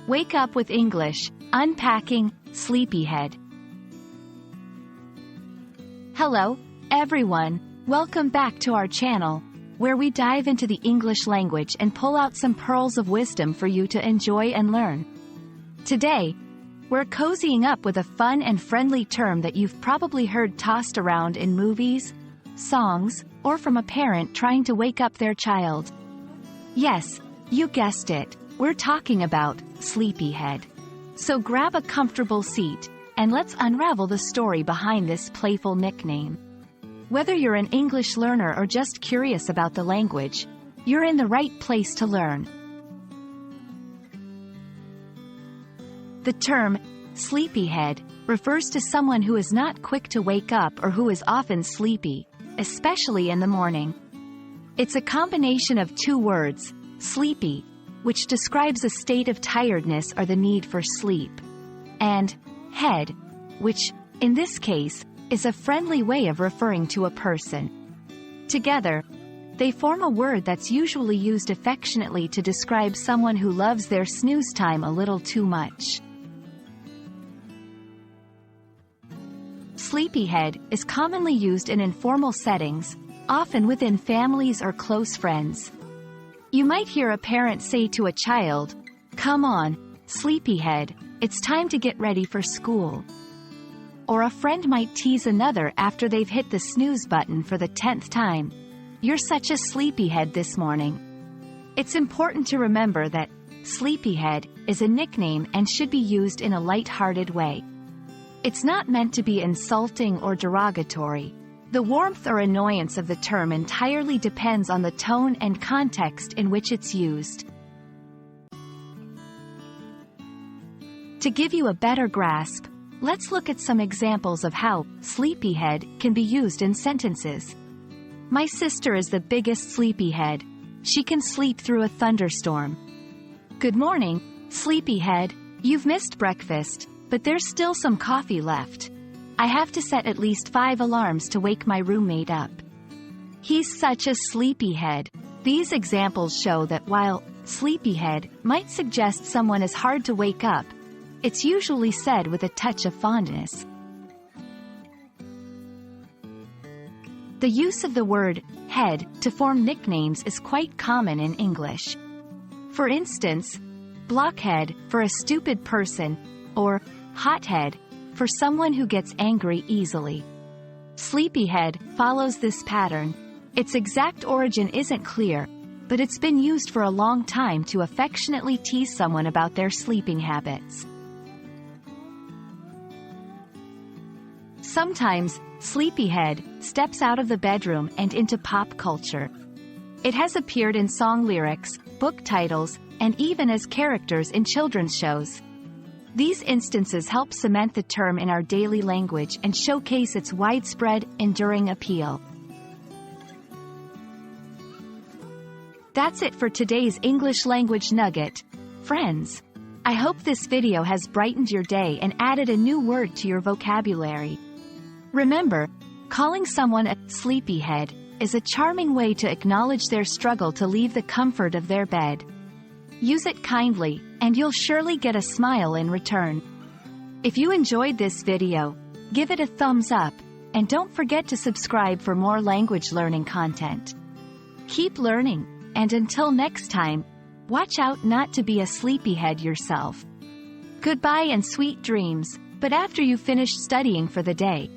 Wake up with English, Unpacking Sleepyhead. Hello, everyone. Welcome back to our channel, where we dive into the English language and pull out some pearls of wisdom for you to enjoy and learn. Today, we're cozying up with a fun and friendly term that you've probably heard tossed around in movies, songs, or from a parent trying to wake up their child. Yes, you guessed it, we're talking about sleepyhead. So grab a comfortable seat, and let's unravel the story behind this playful nickname. Whether you're an English learner or just curious about the language, you're in the right place to learn. The term, sleepyhead, refers to someone who is not quick to wake up or who is often sleepy, especially in the morning. It's a combination of two words, sleepy, which describes a state of tiredness or the need for sleep, and head, which, in this case, is a friendly way of referring to a person. Together, they form a word that's usually used affectionately to describe someone who loves their snooze time a little too much. Sleepyhead is commonly used in informal settings, often within families or close friends. You might hear a parent say to a child, "Come on, sleepyhead, it's time to get ready for school." Or a friend might tease another after they've hit the snooze button for the 10th time. "You're such a sleepyhead this morning." It's important to remember that sleepyhead is a nickname and should be used in a light-hearted way. It's not meant to be insulting or derogatory. The warmth or annoyance of the term entirely depends on the tone and context in which it's used. To give you a better grasp, let's look at some examples of how sleepyhead can be used in sentences. "My sister is the biggest sleepyhead. She can sleep through a thunderstorm." "Good morning, sleepyhead. You've missed breakfast, but there's still some coffee left. I have to set at least 5 alarms to wake my roommate up." "He's such a sleepyhead." These examples show that while sleepyhead might suggest someone is hard to wake up, it's usually said with a touch of fondness. The use of the word head to form nicknames is quite common in English. For instance, blockhead for a stupid person, or hothead for someone who gets angry easily. Sleepyhead follows this pattern. Its exact origin isn't clear, but it's been used for a long time to affectionately tease someone about their sleeping habits. Sometimes, sleepyhead steps out of the bedroom and into pop culture. It has appeared in song lyrics, book titles, and even as characters in children's shows. These instances help cement the term in our daily language and showcase its widespread, enduring appeal. That's it for today's English language nugget, friends. I hope this video has brightened your day and added a new word to your vocabulary. Remember, calling someone a sleepyhead is a charming way to acknowledge their struggle to leave the comfort of their bed. Use it kindly, and you'll surely get a smile in return. If you enjoyed this video, give it a thumbs up, and don't forget to subscribe for more language learning content. Keep learning, and until next time, watch out not to be a sleepyhead yourself. Goodbye and sweet dreams, but after you finish studying for the day,